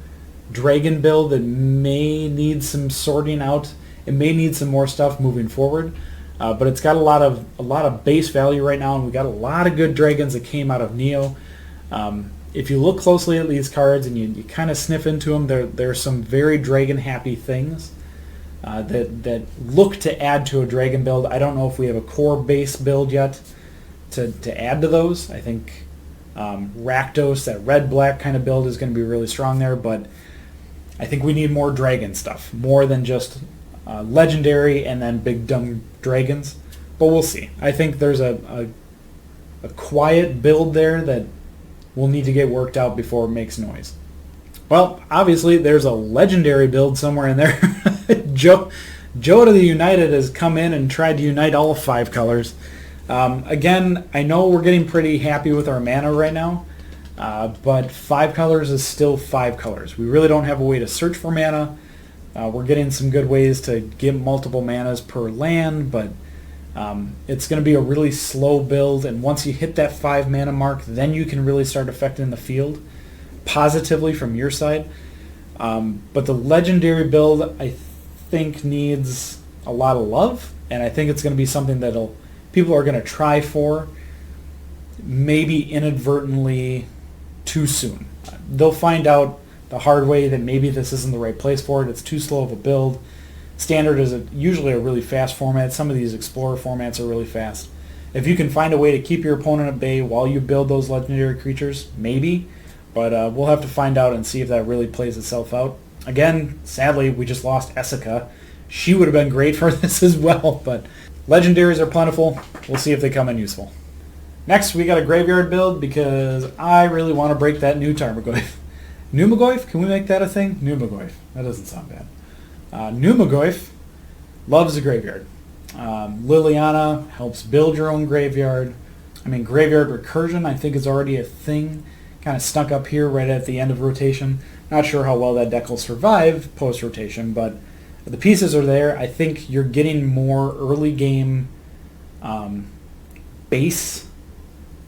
dragon build that may need some sorting out. It may need some more stuff moving forward, but it's got a lot of base value right now, and we got a lot of good dragons that came out of Neo. If you look closely at these cards and you kind of sniff into them, there are some very dragon-happy things that look to add to a dragon build. I don't know if we have a core base build yet to add to those. I think Rakdos, that red-black kind of build, is going to be really strong there, but I think we need more dragon stuff, more than just legendary and then big dumb dragons. But we'll see. I think there's a quiet build there that will need to get worked out before it makes noise. Well, obviously there's a legendary build somewhere in there. Joe to the United has come in and tried to unite all 5 colors. Again, I know we're getting pretty happy with our mana right now, but 5 colors is still 5 colors. We really don't have a way to search for mana. We're getting some good ways to get multiple manas per land, but it's going to be a really slow build, and once you hit that 5 mana mark, then you can really start affecting the field positively from your side. But the legendary build, I think, needs a lot of love, and I think it's going to be something that people are going to try for, maybe inadvertently too soon. They'll find out the hard way that maybe this isn't the right place for it. It's too slow of a build. Standard is usually a really fast format. Some of these Explorer formats are really fast. If you can find a way to keep your opponent at bay while you build those legendary creatures, maybe. But we'll have to find out and see if that really plays itself out. Again, sadly, we just lost Essica. She would have been great for this as well, but legendaries are plentiful. We'll see if they come in useful. Next, we got a graveyard build because I really want to break that new Tarmogoyf. Numagoyf? Can we make that a thing? Numagoyf. That doesn't sound bad. Numagoyf loves the graveyard. Liliana helps build your own graveyard. I mean, graveyard recursion I think is already a thing. Kind of snuck up here right at the end of rotation. Not sure how well that deck will survive post-rotation, but the pieces are there. I think you're getting more early game base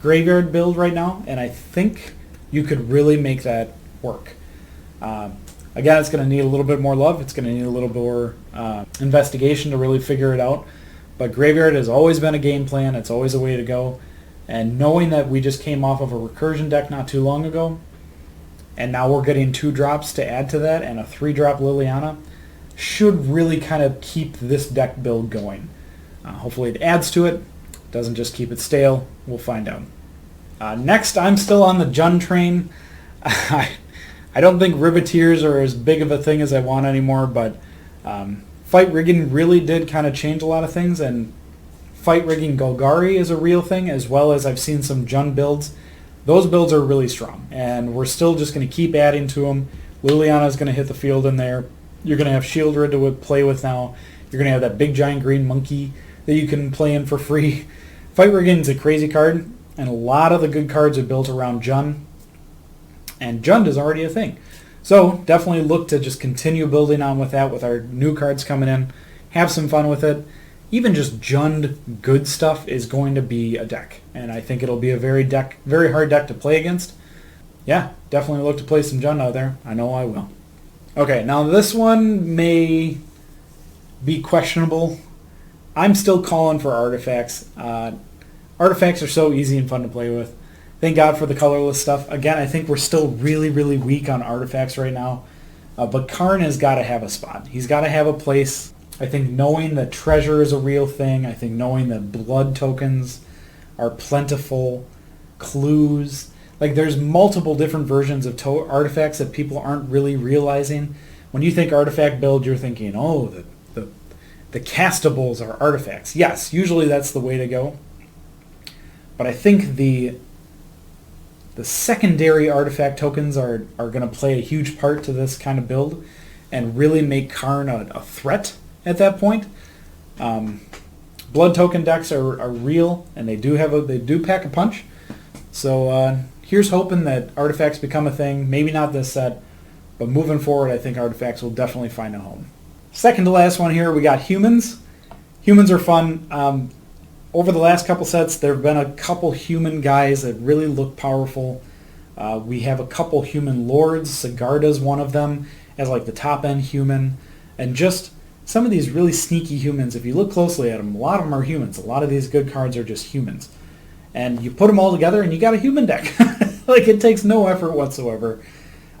graveyard build right now, and I think you could really make that work. Again, it's going to need a little bit more love. It's going to need a little more investigation to really figure it out. But graveyard has always been a game plan. It's always a way to go. And knowing that we just came off of a recursion deck not too long ago, and now we're getting 2 drops to add to that and a 3-drop Liliana, should really kind of keep this deck build going. Hopefully it adds to it. Doesn't just keep it stale. We'll find out. Next, I'm still on the Jund train. I don't think Riveteers are as big of a thing as I want anymore, but fight rigging really did kind of change a lot of things, and fight rigging Golgari is a real thing, as well as I've seen some Jund builds. Those builds are really strong, and we're still just going to keep adding to them. Liliana is going to hit the field in there. You're going to have Shieldred to play with now. You're going to have that big giant green monkey that you can play in for free. Fight rigging is a crazy card, and a lot of the good cards are built around Jund. And Jund is already a thing. So definitely look to just continue building on with that with our new cards coming in. Have some fun with it. Even just Jund good stuff is going to be a deck. And I think it'll be a very hard deck to play against. Yeah, definitely look to play some Jund out there. I know I will. Okay, now this one may be questionable. I'm still calling for artifacts. Artifacts are so easy and fun to play with. Thank God for the colorless stuff. Again, I think we're still really, really weak on artifacts right now. But Karn has got to have a spot. He's got to have a place. I think knowing that treasure is a real thing. I think knowing that blood tokens are plentiful. Clues. Like, there's multiple different versions of artifacts that people aren't really realizing. When you think artifact build, you're thinking, oh, the castables are artifacts. Yes, usually that's the way to go. But I think the secondary artifact tokens are going to play a huge part to this kind of build and really make Karn a threat at that point. Blood token decks are real, and they do pack a punch. So here's hoping that artifacts become a thing. Maybe not this set, but moving forward, I think artifacts will definitely find a home. Second to last one here, we got humans. Humans are fun. Over the last couple sets, there have been a couple human guys that really look powerful. We have a couple human lords. Sigarda's one of them as like the top end human, and just some of these really sneaky humans. If you look closely at them, a lot of them are humans. A lot of these good cards are just humans, and you put them all together and you got a human deck. Like, it takes no effort whatsoever.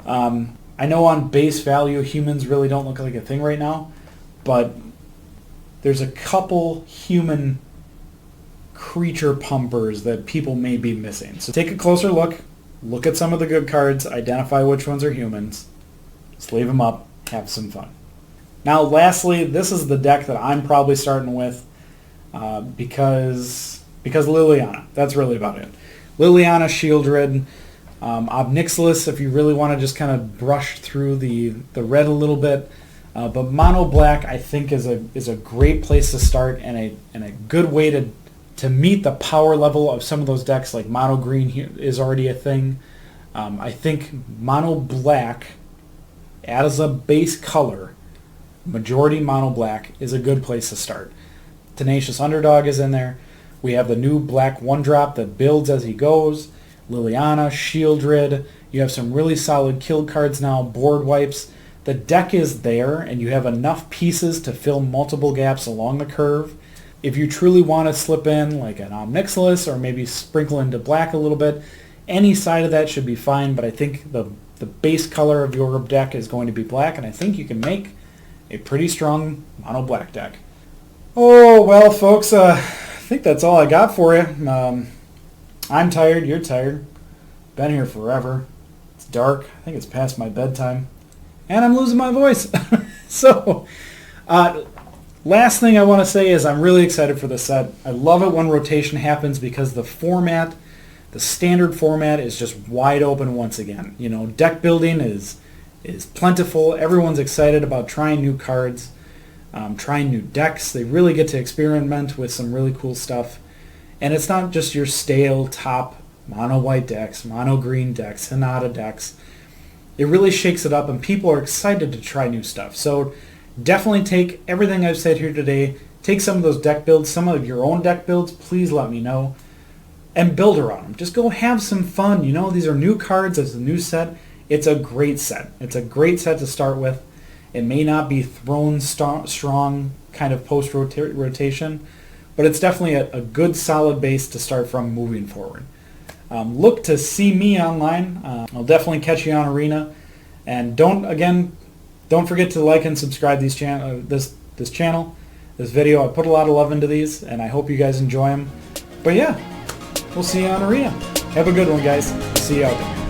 I know on base value humans really don't look like a thing right now, but there's a couple human creature pumpers that people may be missing. So take a closer look at some of the good cards, identify which ones are humans, sleeve them up, have some fun. Now lastly, this is the deck that I'm probably starting with because Liliana. That's really about it. Liliana, Shieldred, Obnixilis if you really want to just kind of brush through the red a little bit. But mono black I think is a great place to start, and a good way to meet the power level of some of those decks. Like mono green is already a thing. I think mono black as a base color, majority mono black, is a good place to start. Tenacious Underdog is in there. We have the new black 1-drop that builds as he goes. Liliana, Shieldred. You have some really solid kill cards now, board wipes. The deck is there, and you have enough pieces to fill multiple gaps along the curve. If you truly want to slip in like an Omnixilis or maybe sprinkle into black a little bit, any side of that should be fine, but I think the base color of your deck is going to be black, and I think you can make a pretty strong mono black deck. Oh, well, folks, I think that's all I got for you. I'm tired, you're tired. Been here forever. It's dark. I think it's past my bedtime. And I'm losing my voice. So, last thing I want to say is I'm really excited for this set. I love it when rotation happens because the format, the standard format, is just wide open once again. You know, deck building is plentiful. Everyone's excited about trying new cards, trying new decks. They really get to experiment with some really cool stuff. And it's not just your stale top mono white decks, mono green decks, Hinata decks. It really shakes it up, and people are excited to try new stuff. So definitely take everything I've said here today, take some of those deck builds, some of your own deck builds, please let me know, and build around them. Just go have some fun. You know, these are new cards. It's a new set. It's a great set. It's a great set to start with. It may not be thrown strong kind of post-rotation, but it's definitely a good solid base to start from moving forward. Look to see me online. I'll definitely catch you on Arena. And don't forget to like and subscribe this channel, this video. I put a lot of love into these, and I hope you guys enjoy them. But yeah, we'll see you on Arena. Have a good one, guys. See you out there.